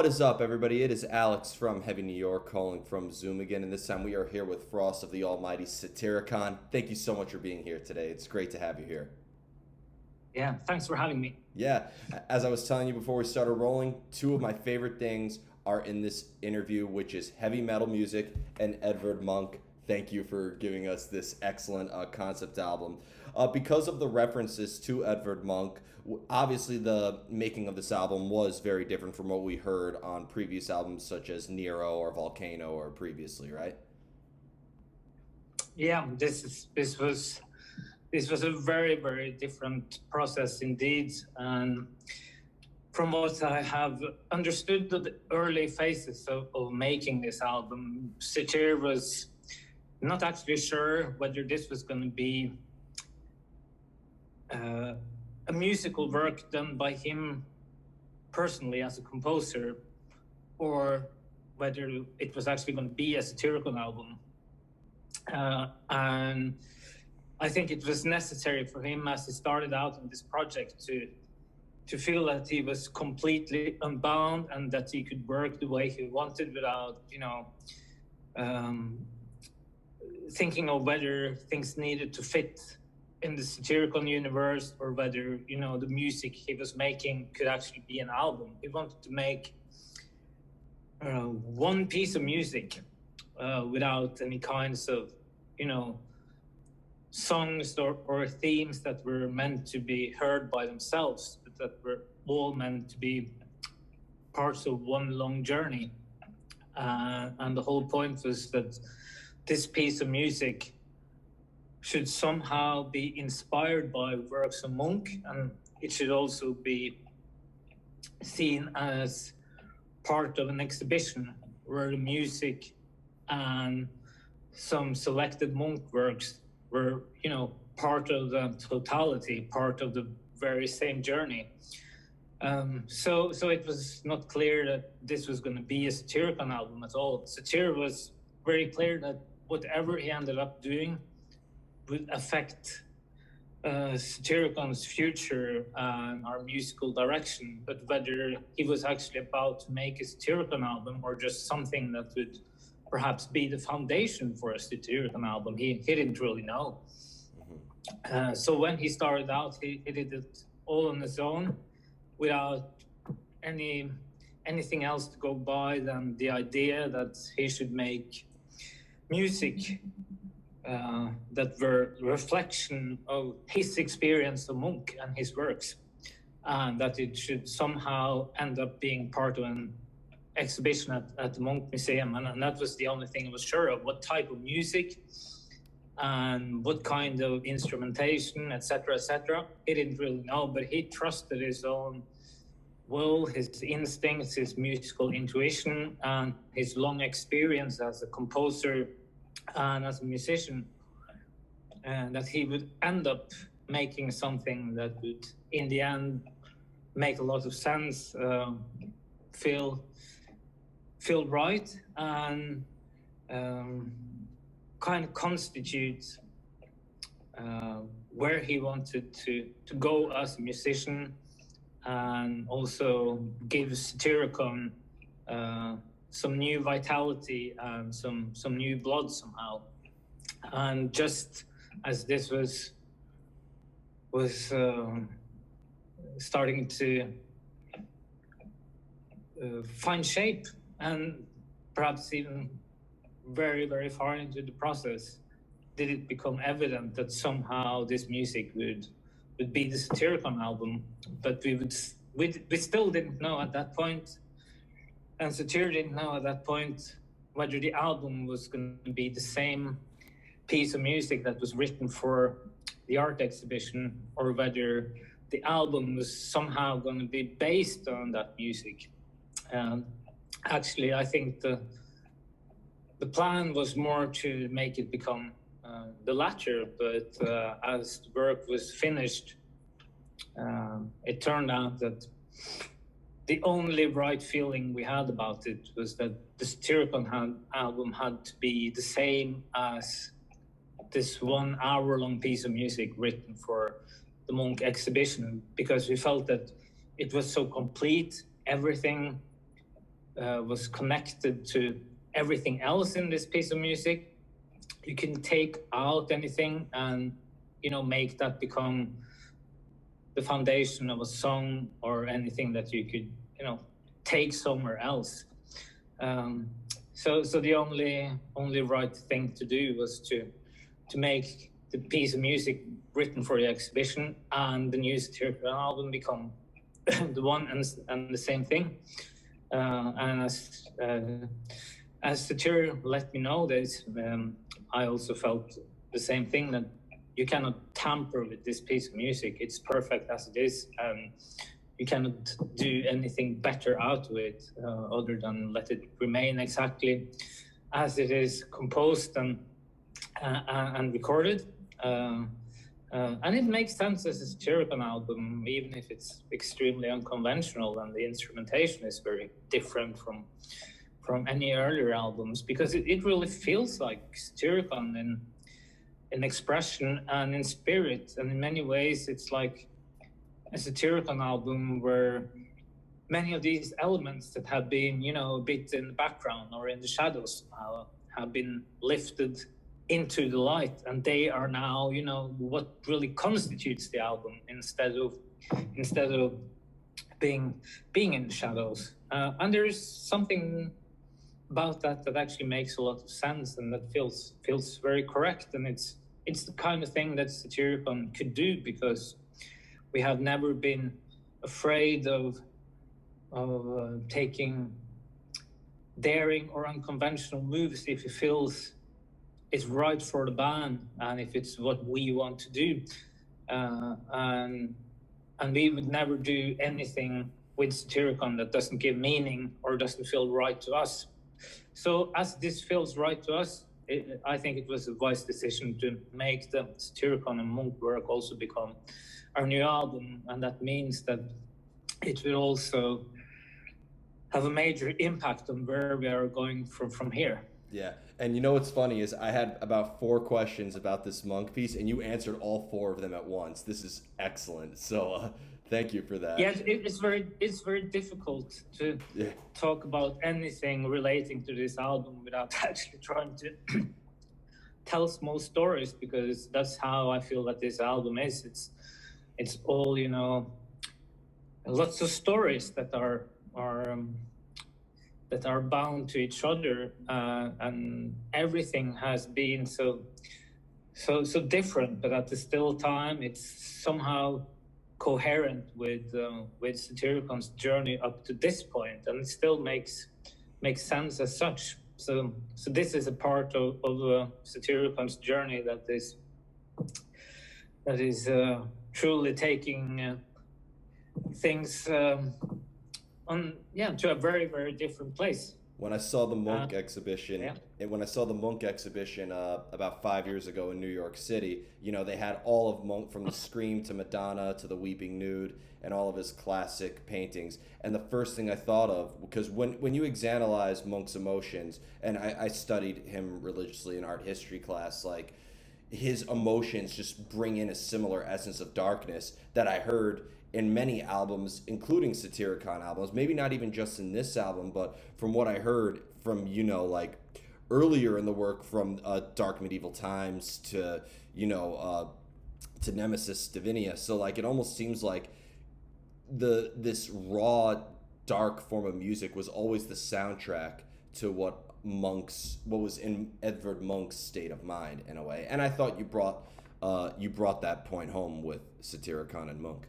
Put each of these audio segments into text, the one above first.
What is up, everybody? It is Alex from Heavy New York calling from Zoom again, and this time we are here with Frost of the almighty Satyricon. Thank you so much for being here today. It's great to have you here. Yeah, thanks for having me. Yeah, as I was telling you before we started rolling, two of my favorite things are in this interview, which is heavy metal music and Edvard Munch. Thank you for giving us this excellent concept album. Because of the references to Edvard Munch, obviously the making of this album was very different from what we heard on previous albums such as Nero or Volcano or previously, right? Yeah, this was a very different process indeed, and from what I have understood the early phases of making this album, Satyr was not actually sure whether this was going to be a musical work done by him personally as a composer, or whether it was actually going to be a Satyricon album. And I think it was necessary for him as he started out in this project to feel that he was completely unbound and that he could work the way he wanted without, thinking of whether things needed to fit in the Satyricon universe or whether, the music he was making could actually be an album. He wanted to make one piece of music without any kinds of, songs or themes that were meant to be heard by themselves, but that were all meant to be parts of one long journey. And the whole point was that this piece of music should somehow be inspired by works of Munch, and it should also be seen as part of an exhibition where the music and some selected Munch works were, part of the totality, part of the very same journey. So it was not clear that this was going to be a Satyricon album at all. Satyr was very clear that whatever he ended up doing would affect Satyricon's future and our musical direction, but whether he was actually about to make a Satyricon album or just something that would perhaps be the foundation for a Satyricon album, he didn't really know. So when he started out, he did it all on his own without anything else to go by than the idea that he should make music that were reflection of his experience of Munch and his works, and that it should somehow end up being part of an exhibition at the Munch Museum. And that was the only thing I was sure of, what type of music and what kind of instrumentation, etc. He didn't really know, but he trusted his own will, his instincts, his musical intuition, and his long experience as a composer and as a musician, and that he would end up making something that would, in the end, make a lot of sense, feel right, and kind of constitute where he wanted to go as a musician, and also give Satyricon some new vitality and some new blood somehow. And just as this was starting to find shape, and perhaps even very far into the process, did it become evident that somehow this music would be the Satyricon album. But we still didn't know at that point, and Satyr didn't know at that point whether the album was going to be the same piece of music that was written for the art exhibition, or whether the album was somehow going to be based on that music. Actually, I think the plan was more to make it become the latter, but as the work was finished, it turned out that the only right feeling we had about it was that the Satyricon album had to be the same as this 1 hour long piece of music written for the Munch exhibition, because we felt that it was so complete. Everything was connected to everything else in this piece of music. You can take out anything and, you know, make that become the foundation of a song, or anything that you could, you know, take somewhere else. So the only right thing to do was to make the piece of music written for the exhibition and the new Satyricon album become the one and the same thing. And as Satyr let me know this, I also felt the same thing, that you cannot tamper with this piece of music. It's perfect as it is. You cannot do anything better out of it, other than let it remain exactly as it is composed and recorded. And it makes sense as a Satyricon album, even if it's extremely unconventional and the instrumentation is very different from any earlier albums, because it really feels like Satyricon in expression and in spirit. And in many ways, it's like a Satyricon album where many of these elements that have been, you know, a bit in the background or in the shadows have been lifted into the light, and they are now, you know, what really constitutes the album, instead of being in the shadows. And there is something about that actually makes a lot of sense, and that feels very correct. And it's the kind of thing that Satyricon could do, because we have never been afraid of taking daring or unconventional moves if it feels it's right for the band and if it's what we want to do. And we would never do anything with Satyricon that doesn't give meaning or doesn't feel right to us. So as this feels right to us, I think it was a wise decision to make the Satyricon and Munch work also become our new album. And that means that it will also have a major impact on where we are going from here. Yeah, and you know what's funny is I had about 4 questions about this Munch piece, and you answered all 4 of them at once. This is excellent. So thank you for that. Yeah, it's very difficult to talk about anything relating to this album without actually trying to tell small stories, because that's how I feel that this album is. It's all, you know, lots of stories that are bound to each other, and everything has been so different, but at the still time it's somehow coherent with Satyricon's journey up to this point, and it still makes sense as such. So this is a part of Satyricon's journey that is truly taking things to a very, very different place. When I saw the Munch exhibition, about 5 years ago in New York City, you know, they had all of Munch, from the Scream to Madonna to the Weeping Nude, and all of his classic paintings. And the first thing I thought of, because when you exanalyze Munch's emotions, and I studied him religiously in art history class, like, his emotions just bring in a similar essence of darkness that I heard in many albums, including Satyricon albums, maybe not even just in this album, but from what I heard from, you know, like earlier in the work, from Dark Medieval Times to, you know, to Nemesis Divinia. So like, it almost seems like this raw, dark form of music was always the soundtrack to what was in Edvard Munch's state of mind, in a way. And I thought you brought that point home with Satyricon and Munch.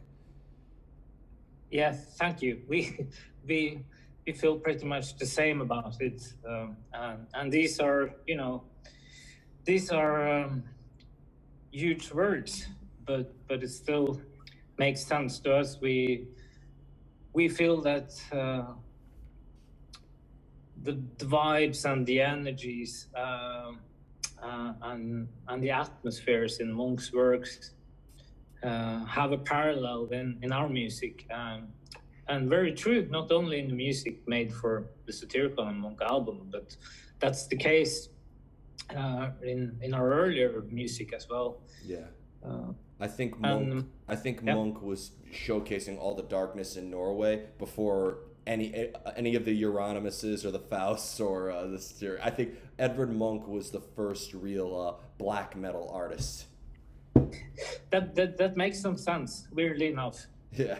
Yeah, thank you. We feel pretty much the same about it, and these are, you know, huge words, but it still makes sense to us. We feel that the vibes and the energies and the atmospheres in Munch's works have a parallel in our music, and very true, not only in the music made for the Satyricon and Munch album, but that's the case in our earlier music as well. Yeah. I think Munch was showcasing all the darkness in Norway before any of the Euronymouses or the Fausts or I think Edvard Munch was the first real black metal artist. That makes some sense, weirdly enough. Yeah.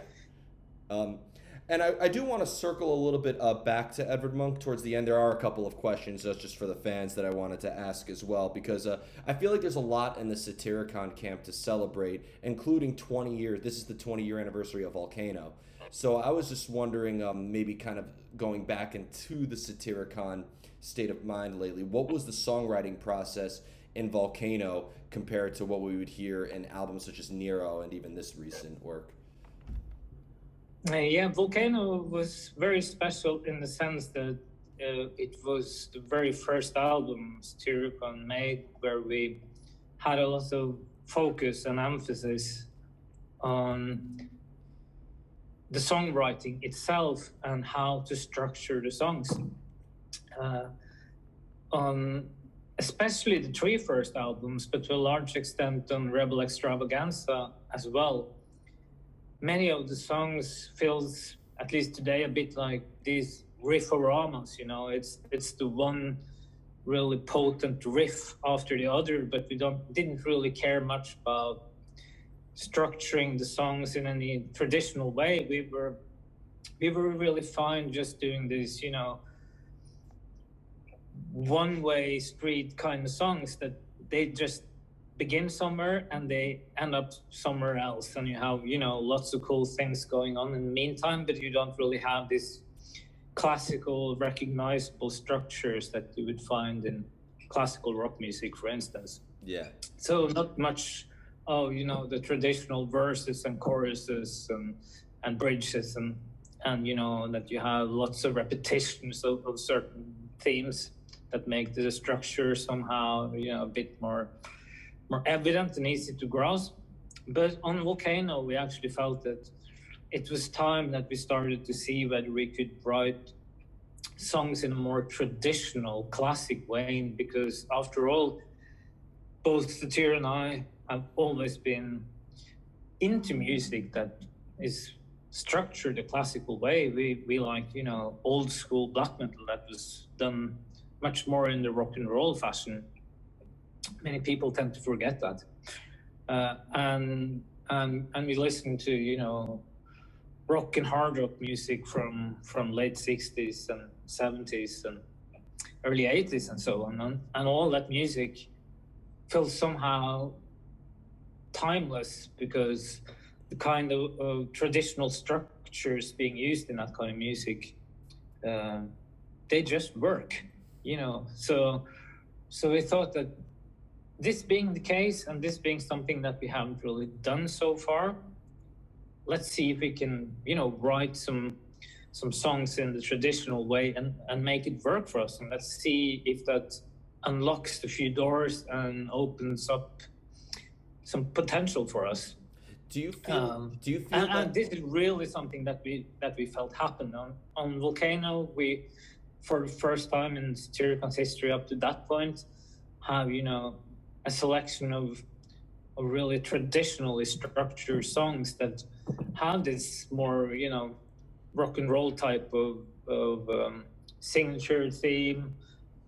And I do want to circle a little bit back to Edvard Munch towards the end. There are a couple of questions just for the fans that I wanted to ask as well, because I feel like there's a lot in the Satyricon camp to celebrate, including 20 years. This is the 20-year anniversary of Volcano. So I was just wondering, maybe kind of going back into the Satyricon state of mind lately, what was the songwriting process in Volcano compared to what we would hear in albums such as Nero and even this recent work? Yeah, Volcano was very special in the sense that it was the very first album Satyricon made where we had a lot of focus and emphasis on the songwriting itself and how to structure the songs. On especially the three first albums, but to a large extent on Rebel Extravaganza as well. Many of the songs feels, at least today, a bit like these rifforamas, you know, it's the one really potent riff after the other, but we didn't really care much about structuring the songs in any traditional way. We were really fine just doing this, you know, one-way street kind of songs that they just begin somewhere and they end up somewhere else, and you have, you know, lots of cool things going on in the meantime, but you don't really have this classical recognizable structures that you would find in classical rock music, for instance. Yeah. So not much of, you know, the traditional verses and choruses and bridges and you know, that you have lots of repetitions of certain themes that make the structure somehow, you know, a bit more evident and easy to grasp. But on Volcano, we actually felt that it was time that we started to see whether we could write songs in a more traditional, classic way, because after all, both Satyr and I have always been into music that is structured a classical way. We like, you know, old school black metal that was done much more in the rock and roll fashion. Many people tend to forget that, and we listen to, you know, rock and hard rock music from late 60s and 70s and early 80s and so on, and all that music feels somehow timeless because the kind of traditional structures being used in that kind of music, they just work, you know. So we thought that this being the case and this being something that we haven't really done so far, let's see if we can, you know, write some songs in the traditional way and make it work for us. And let's see if that unlocks a few doors and opens up some potential for us. Do you feel and this is really something that we felt happen on Volcano? We, for the first time in Satyricon's history up to that point, have, you know, a selection of really traditionally structured songs that have this more, you know, rock and roll type of signature theme,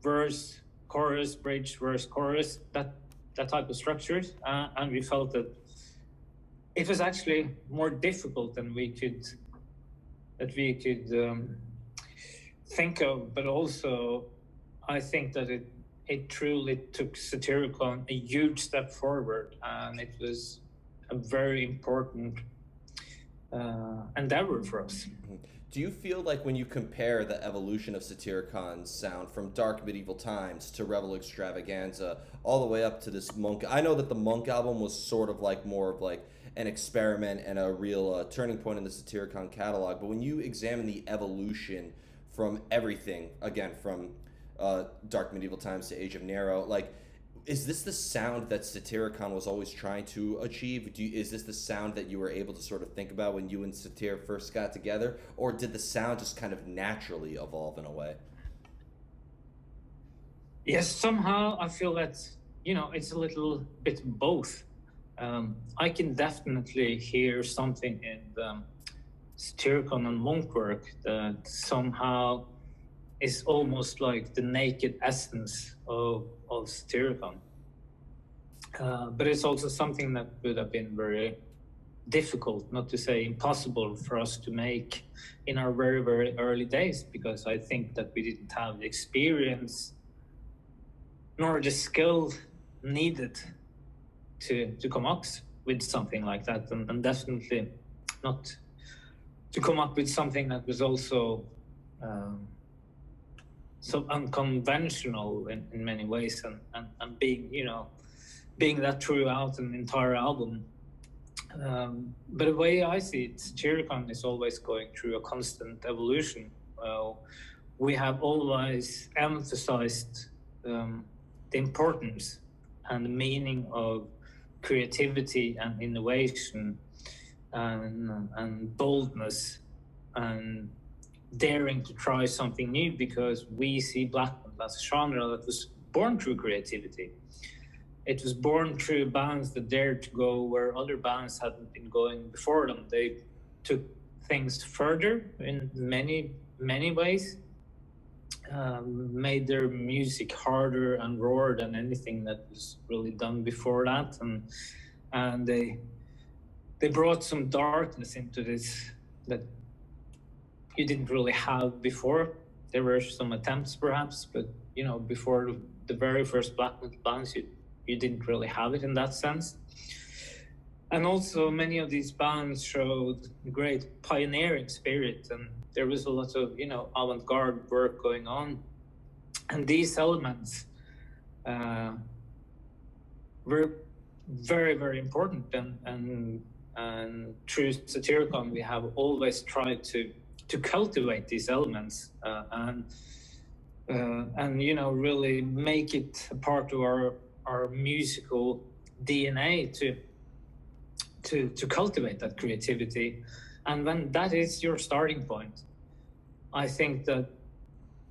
verse, chorus, bridge, verse, chorus, that type of structures. And we felt that it was actually more difficult than we could think of, but also I think that it truly took Satyricon a huge step forward, and it was a very important endeavor for us. Do you feel like when you compare the evolution of Satyricon's sound from Dark Medieval Times to Rebel Extravaganza all the way up to this Munch, I know that the Munch album was sort of like more of like an experiment and a real turning point in the Satyricon catalog, but when you examine the evolution from everything, again, from Dark Medieval Times to Age of Nero, like, is this the sound that Satyricon was always trying to achieve? Is this the sound that you were able to sort of think about when you and Satyr first got together? Or did the sound just kind of naturally evolve in a way? Yes, somehow I feel that, you know, it's a little bit both. I can definitely hear something Satyricon and Munch work that somehow is almost like the naked essence of Satyricon. But it's also something that would have been very difficult, not to say impossible, for us to make in our very, very early days, because I think that we didn't have the experience nor the skill needed to come up with something like that, and definitely not to come up with something that was also so unconventional in many ways, and being, you know, being that throughout an entire album. But the way I see it, Satyricon is always going through a constant evolution. We have always emphasized the importance and the meaning of creativity and innovation and boldness and daring to try something new, because we see black metal as a genre that was born through creativity. It was born through bands that dared to go where other bands hadn't been going before them. They took things further in many, many ways, made their music harder and rawer than anything that was really done before that. And they brought some darkness into this that you didn't really have before. There were some attempts perhaps, but, you know, before the very first black metal bands, you didn't really have it in that sense. And also many of these bands showed great pioneering spirit, and there was a lot of, you know, avant-garde work going on. And these elements were very, very important. And through Satyricon, we have always tried to cultivate these elements and you know, really make it a part of our musical DNA to cultivate that creativity. And when that is your starting point, I think that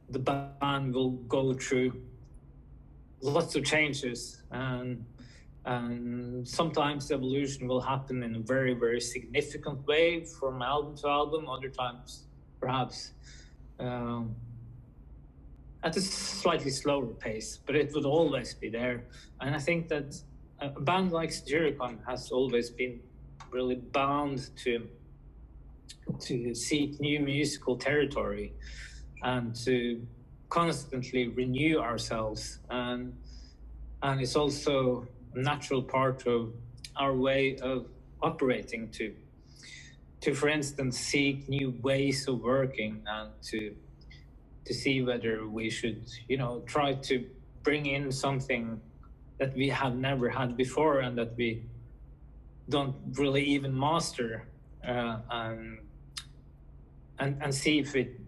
the band will go through lots of changes, and sometimes evolution will happen in a very, very significant way from album to album. Other times, perhaps at a slightly slower pace, but it would always be there. And I think that a band like Satyricon has always been really bound to seek new musical territory and to constantly renew ourselves. And it's also a natural part of our way of operating to for instance, seek new ways of working and to see whether we should, you know, try to bring in something that we have never had before and that we don't really even master, and see if it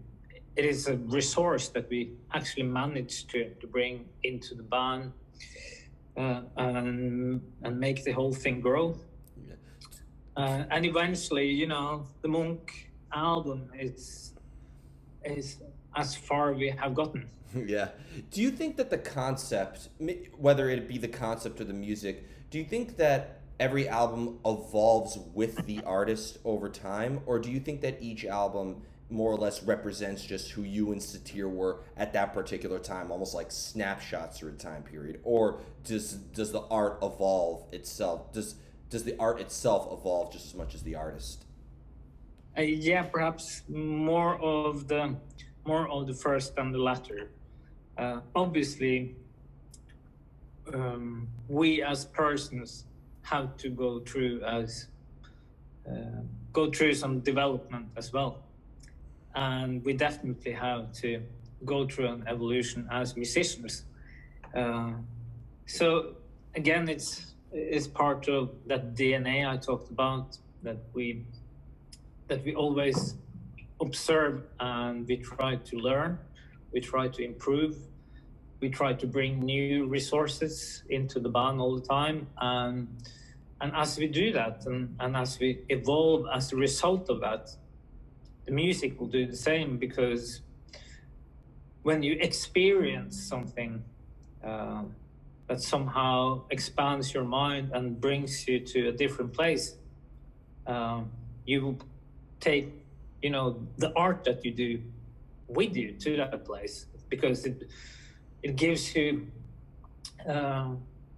is a resource that we actually manage to bring into the band, and make the whole thing grow. And eventually, you know, the Munch album is as far we have gotten. Yeah. Do you think that the concept, whether it be the concept or the music, do you think that every album evolves with the artist over time? Or do you think that each album more or less represents just who you and Satyr were at that particular time, almost like snapshots through a time period? Or does the art evolve itself? Does the art itself evolve just as much as the artist? Yeah, perhaps more of the first than the latter. Obviously, we as persons have to go through some development as well, and we definitely have to go through an evolution as musicians. So again, it's part of that DNA I talked about, that we always observe and we try to learn, we try to improve, we try to bring new resources into the band all the time, and as we do that and as we evolve as a result of that, the music will do the same, because when you experience something that somehow expands your mind and brings you to a different place, you will take the art that you do with you to that place, because it gives you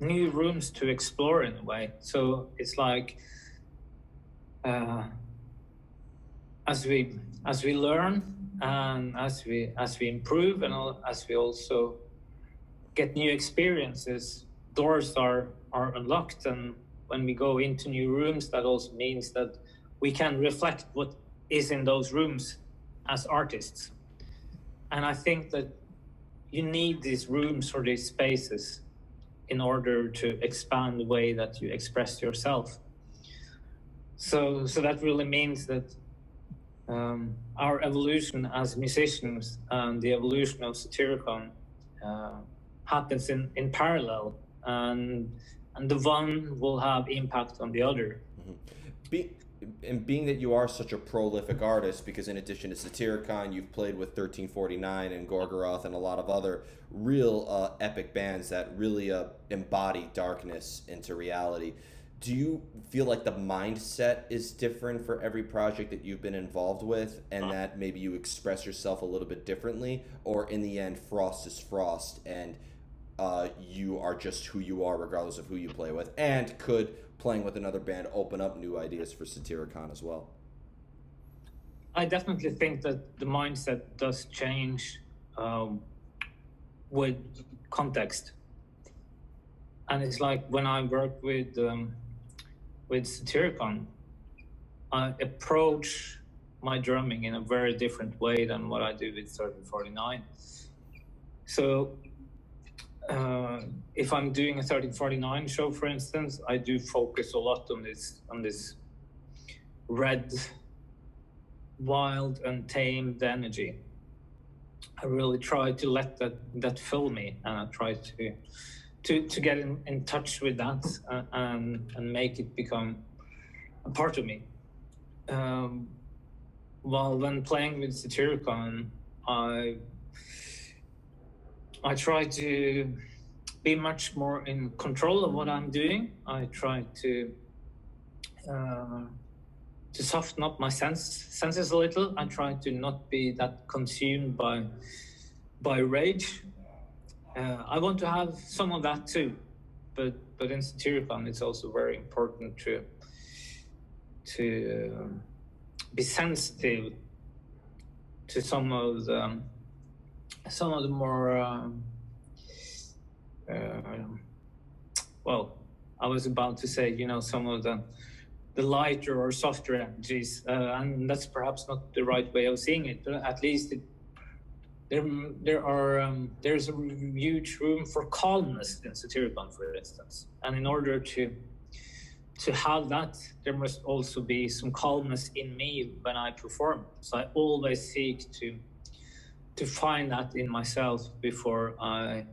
new rooms to explore in a way. So it's like as we learn and as we improve and as we also get new experiences, doors are unlocked, and when we go into new rooms, that also means that we can reflect what is in those rooms as artists. And I think that you need these rooms or these spaces in order to expand the way that you express yourself. So that really means that our evolution as musicians and the evolution of Satyricon happens in parallel, and the one will have impact on the other. And being that you are such a prolific artist, because in addition to Satyricon, you've played with 1349 and Gorgoroth and a lot of other real epic bands that really embody darkness into reality. Do you feel like the mindset is different for every project that you've been involved with, and that maybe you express yourself a little bit differently? Or in the end, Frost is Frost, and you are just who you are regardless of who you play with? And could playing with another band open up new ideas for Satyricon as well? I definitely think that the mindset does change with context. And it's like when I work with Satyricon, I approach my drumming in a very different way than what I do with 1349. So if I'm doing a 1349 show, for instance, I do focus a lot on this red, wild, untamed energy. I really try to let that fill me, and I try to get in touch with that and make it become a part of me. While when playing with Satyricon, I try to be much more in control of what I'm doing. I try to soften up my senses a little. I try to not be that consumed by rage. I want to have some of that too, but in Satyricon, it's also very important to be sensitive to some of the more well, I was about to say, some of the lighter or softer energies, and that's perhaps not the right way of seeing it, but at least there's a huge room for calmness in Satyricon, for instance. And in order to have that, there must also be some calmness in me when I perform. So I always seek to find that in myself before I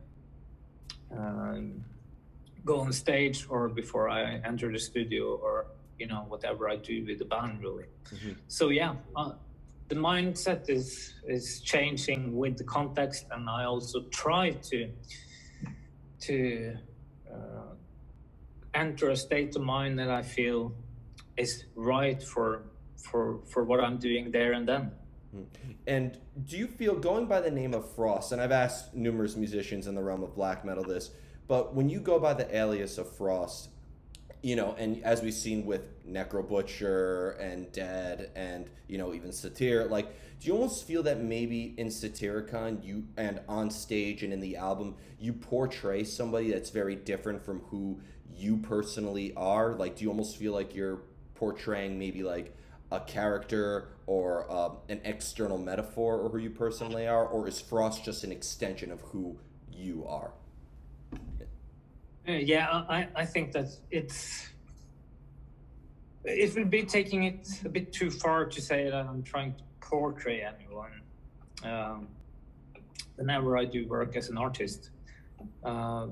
go on stage, or before I enter the studio, or whatever I do with the band, really. Mm-hmm. So yeah, the mindset is changing with the context, and I also try to enter a state of mind that I feel is right for what I'm doing there and then. And do you feel, going by the name of Frost, and I've asked numerous musicians in the realm of black metal this, but when you go by the alias of Frost, and as we've seen with Necro Butcher and Dead and, even Satyr, like, do you almost feel that maybe in Satyricon, you, and on stage and in the album, you portray somebody that's very different from who you personally are? Like, do you almost feel like you're portraying maybe like a character or an external metaphor or who you personally are? Or is Frost just an extension of who you are? Yeah, I think that it would be taking it a bit too far to say that I'm trying to portray anyone whenever I do work as an artist. To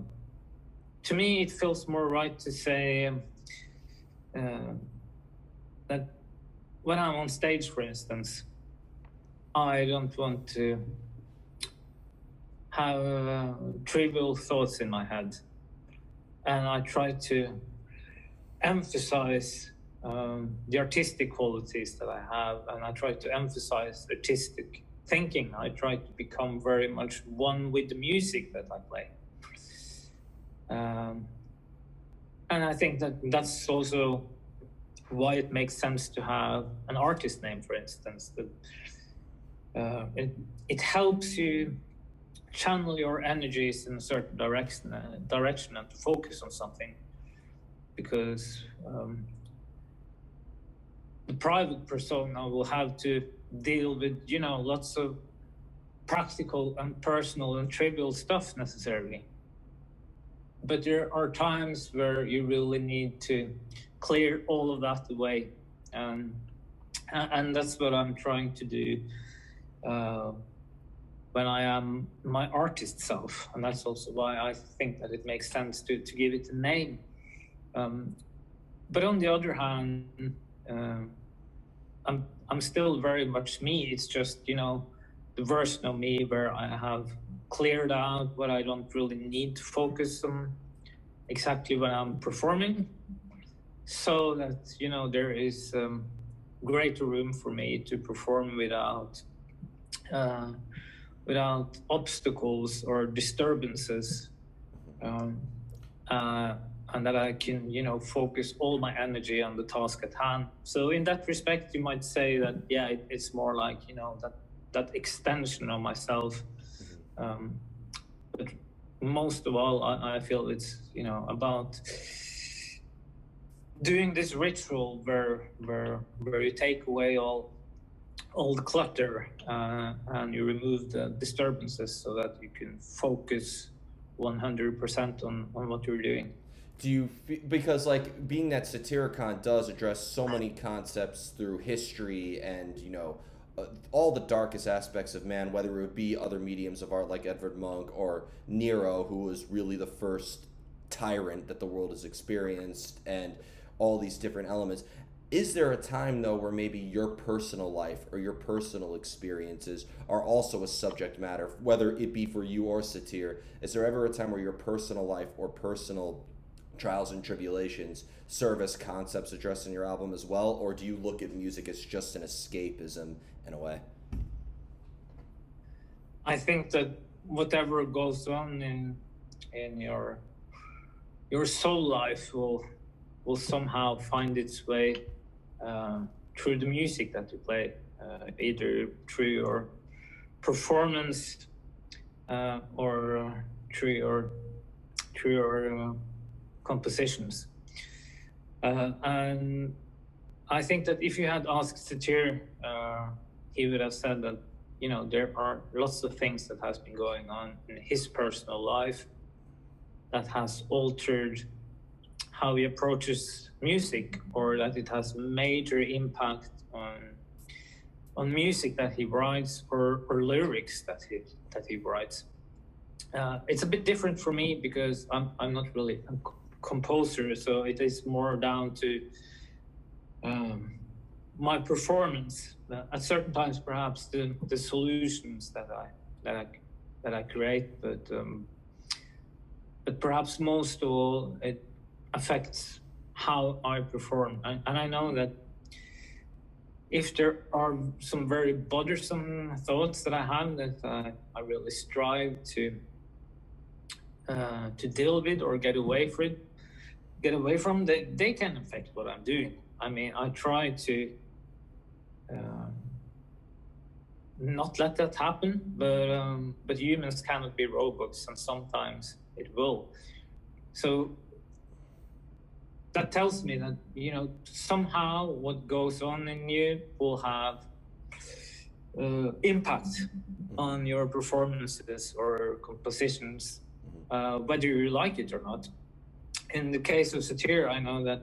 me, it feels more right to say that when I'm on stage, for instance, I don't want to have trivial thoughts in my head. And I try to emphasize the artistic qualities that I have, and I try to emphasize artistic thinking. I try to become very much one with the music that I play. And I think that that's also why it makes sense to have an artist name, for instance. That it helps you channel your energies in a certain direction and to focus on something, because the private persona will have to deal with, you know, lots of practical and personal and trivial stuff necessarily. But there are times where you really need to clear all of that away, and that's what I'm trying to do when I am my artist self, and that's also why I think that it makes sense to give it a name. But on the other hand, I'm still very much me. It's just, you know, the version of me where I have cleared out what I don't really need to focus on exactly when I'm performing, so that, you know, there is greater room for me to perform without obstacles or disturbances, and that I can, you know, focus all my energy on the task at hand. So in that respect, you might say that, yeah, it's more like, you know, that extension of myself. But most of all, I feel it's, you know, about doing this ritual where you take away all the clutter, and you remove the disturbances so that you can focus 100% on what you're doing. Do you because like being that Satyricon does address so many concepts through history and, you know, all the darkest aspects of man, whether it be other mediums of art like Edvard Munch or Nero, who was really the first tyrant that the world has experienced, and all these different elements. Is there a time though where maybe your personal life or your personal experiences are also a subject matter, whether it be for you or Satyr? Is there ever a time where your personal life or personal trials and tribulations serve as concepts addressed in your album as well, or do you look at music as just an escapism in a way? I think that whatever goes on in your soul life will somehow find its way through the music that you play, either through your performance or through your compositions. And I think that if you had asked Satyr, he would have said that, you know, there are lots of things that has been going on in his personal life that has altered how he approaches music, or that it has major impact on music that he writes, or lyrics that he writes. It's a bit different for me because I'm not really a composer, so it is more down to my performance. At certain times, perhaps the solutions that I create, but perhaps most of all, it affects how I perform. And I know that if there are some very bothersome thoughts that I have that I really strive to deal with or get away from, they can affect what I'm doing. I mean, I try to not let that happen, but humans cannot be robots, and sometimes it will. So that tells me that, you know, somehow what goes on in you will have impact on your performances or compositions, whether you like it or not. In the case of Satyr, I know that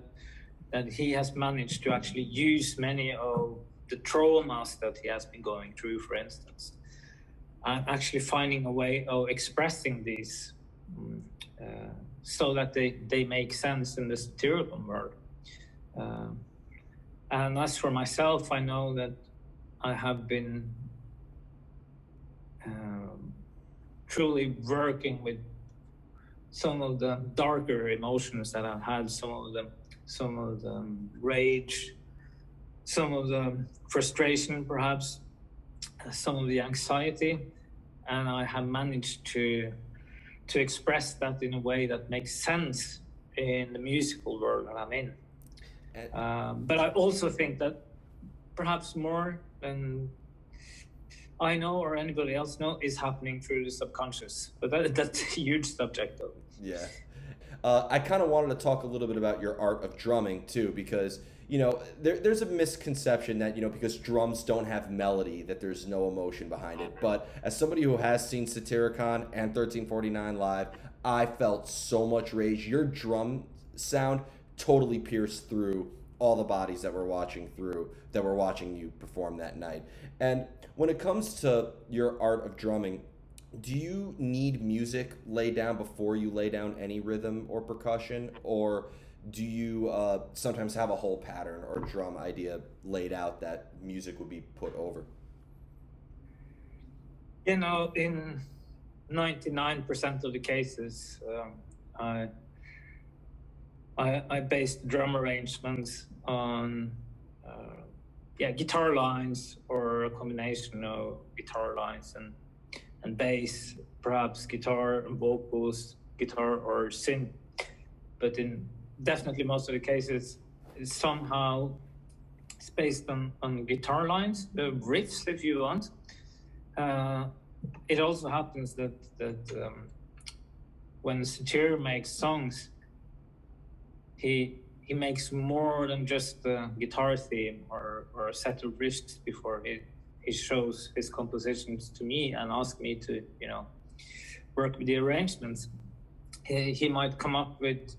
he has managed to actually use many of the traumas that he has been going through, for instance, and actually finding a way of expressing these so that they make sense in the Satyricon world. And as for myself, I know that I have been truly working with some of the darker emotions that I've had, some of the some of the rage, some of the frustration, perhaps, some of the anxiety, and I have managed to express that in a way that makes sense in the musical world that I'm in. But I also think that perhaps more than I know or anybody else know is happening through the subconscious. But that's a huge subject, though. Yeah. I kind of wanted to talk a little bit about your art of drumming too, because there's a misconception that because drums don't have melody, that there's no emotion behind it. But as somebody who has seen Satyricon and 1349 live, I felt so much rage. Your drum sound totally pierced through all the bodies that were watching you perform that night. And when it comes to your art of drumming, do you need music laid down before you lay down any rhythm or percussion, or do you sometimes have a whole pattern or drum idea laid out that music would be put over? In 99% of the cases, I based drum arrangements on guitar lines, or a combination of guitar lines and bass, perhaps guitar and vocals, guitar or synth. But in definitely most of the cases, somehow it's based on guitar lines, the riffs, if you want. It also happens that when Satyr makes songs, he makes more than just a guitar theme or a set of riffs before he shows his compositions to me and asks me to work with the arrangements. He might come up with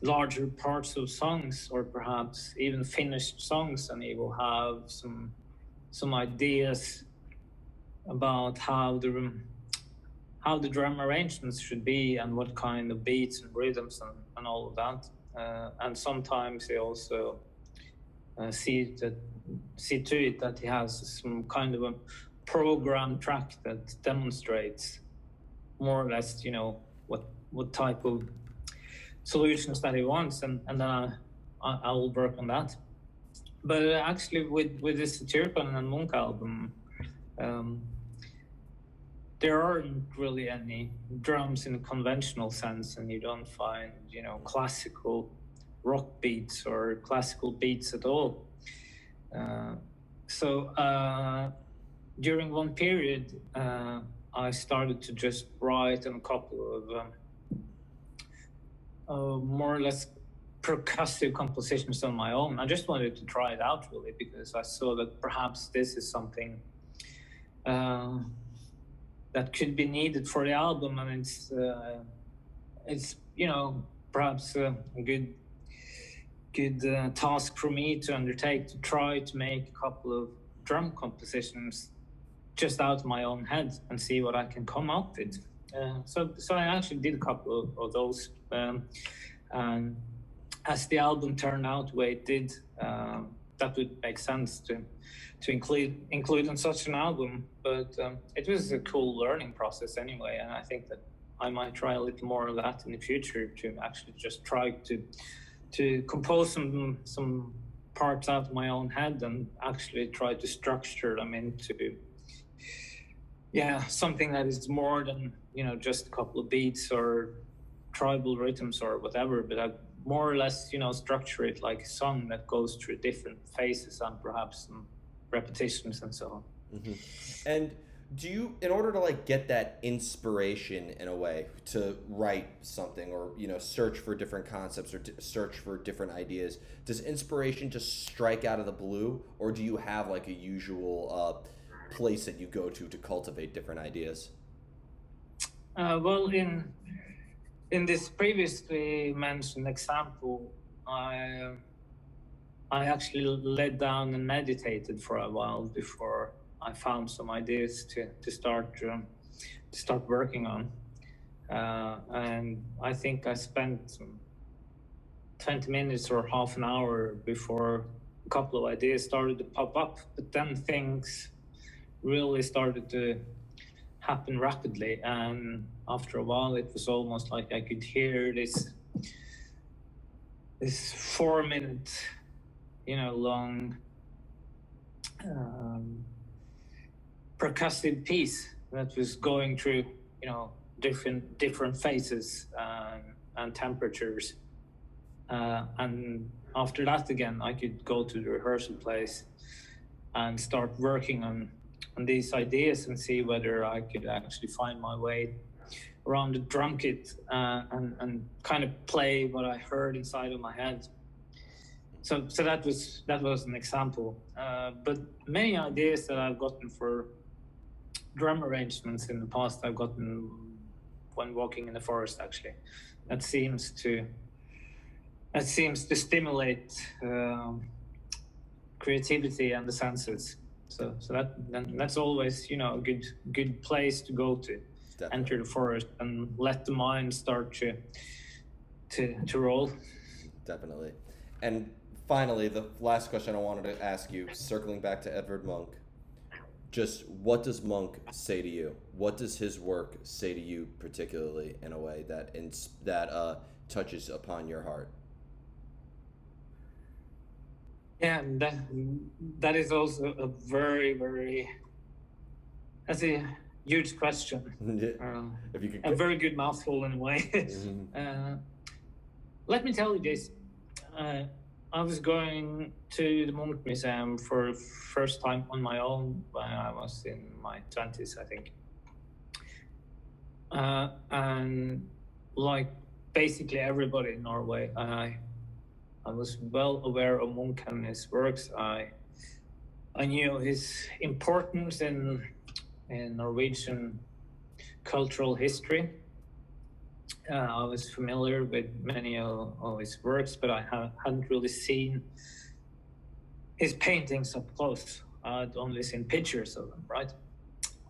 larger parts of songs, or perhaps even finished songs, and he will have some ideas about how the drum arrangements should be and what kind of beats and rhythms and all of that. And sometimes he also see to it that he has some kind of a program track that demonstrates more or less, what type of solutions that he wants, and then I will work on that. But actually, with this Satyricon and Munch album, there aren't really any drums in a conventional sense, and you don't find classical rock beats or classical beats at all. So during one period, I started to just write a couple of more or less percussive compositions on my own. I just wanted to try it out, really, because I saw that perhaps this is something that could be needed for the album, and it's perhaps a good task for me to undertake, to try to make a couple of drum compositions just out of my own head and see what I can come up with. So I actually did a couple of those, and as the album turned out the way it did, that would make sense to include on such an album. But it was a cool learning process anyway, and I think that I might try a little more of that in the future, to actually just try to compose some parts out of my own head and actually try to structure them into something that is more than just a couple of beats or tribal rhythms or whatever, but I more or less structure it like a song that goes through different phases and perhaps some repetitions and so on. Mm-hmm. And do you, in order to get that inspiration in a way to write something, or search for different concepts, or search for different ideas, does inspiration just strike out of the blue, or do you have a usual place that you go to cultivate different ideas? Well, in this previously mentioned example, I actually laid down and meditated for a while before I found some ideas to start working on, and I think I spent 20 minutes or half an hour before a couple of ideas started to pop up. But then things really started to happen rapidly, and after a while it was almost like I could hear this this 4 minute, long percussive piece that was going through, different phases and temperatures. And after that, again, I could go to the rehearsal place and start working on these ideas and see whether I could actually find my way around the drum kit and kind of play what I heard inside of my head. So that was an example. But many ideas that I've gotten for drum arrangements in the past, I've gotten when walking in the forest. Actually, that seems to stimulate creativity and the senses. So that's always a good place to go to. Definitely. Enter the forest and let the mind start to roll. Definitely. And finally, the last question I wanted to ask you, circling back to Edvard Munch, just what does Munch say to you? What does his work say to you particularly in a way that touches upon your heart? Yeah, that is also a very, very, that's a huge question. If you could... A very good mouthful in a way. Mm-hmm. Let me tell you this. I was going to the Munch Museum for the first time on my own when I was in my 20s, I think. And like basically everybody in Norway, I was well aware of Munch and his works. I knew his importance in Norwegian cultural history. I was familiar with many of his works, but I hadn't really seen his paintings up close. I'd only seen pictures of them, right?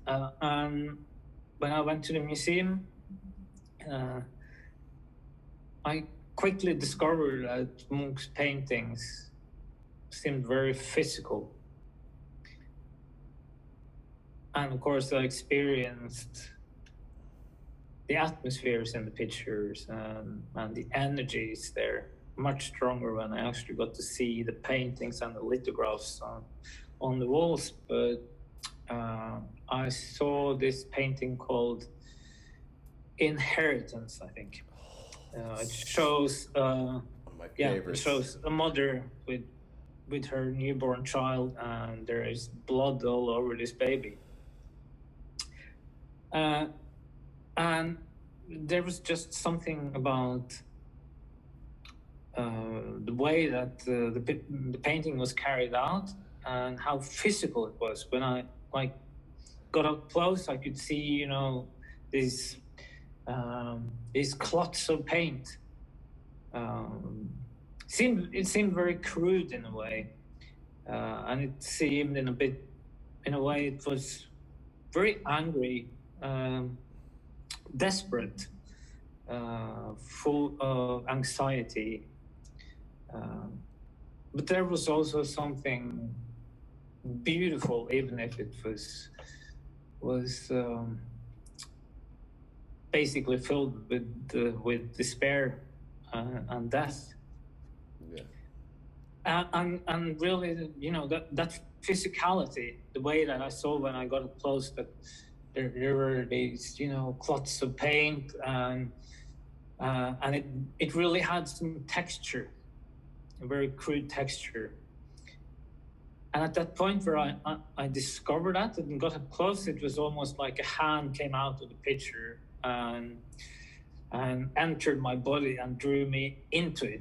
And when I went to the museum, I quickly discovered that Munch's paintings seemed very physical. And of course, I experienced the atmospheres in the pictures and the energies there much stronger when I actually got to see the paintings and the lithographs on the walls. But I saw this painting called Inheritance, I think. It shows one of my favorites. It shows a mother with her newborn child, and there is blood all over this baby. And there was just something about the way that the painting was carried out and how physical it was. When I got up close, I could see these clots of paint. It seemed very crude in a way, and it seemed in a way it was very angry. Desperate, full of anxiety, but there was also something beautiful, even if it was basically filled with despair and death. Yeah. And really, that physicality, the way that I saw when I got up close, that there were these, clots of paint, and it really had some texture, a very crude texture. And at that point where I discovered that and got up close, it was almost like a hand came out of the picture and entered my body and drew me into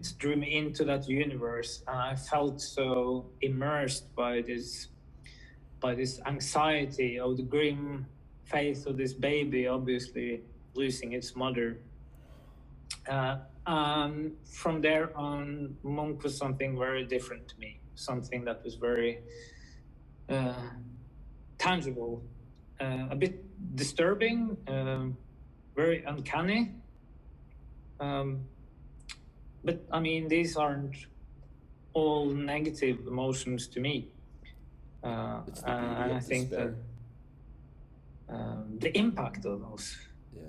that universe. And I felt so immersed by this anxiety of the grim face of this baby, obviously losing its mother. From there on, Munch was something very different to me, something that was very tangible, a bit disturbing, very uncanny. But I mean, these aren't all negative emotions to me. It's the beauty of I think despair. that the impact of those. Yeah.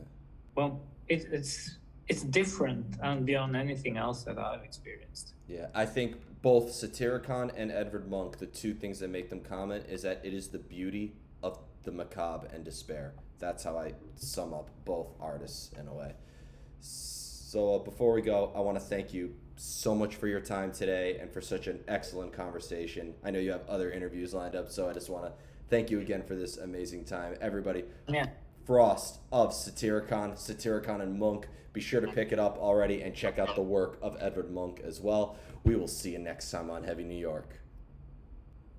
Well, it's it's different and beyond anything else that I've experienced. Yeah, I think both Satyricon and Edvard Munch, the two things that make them common is that it is the beauty of the macabre and despair. That's how I sum up both artists in a way. So before we go, I want to thank you so much for your time today and for such an excellent conversation. I know you have other interviews lined up, so I just want to thank you again for this amazing time. Everybody, Yeah. Frost of Satyricon and Munch. Be sure to pick it up already and check out the work of Edvard Munch as well. We will see you next time on Heavy New York.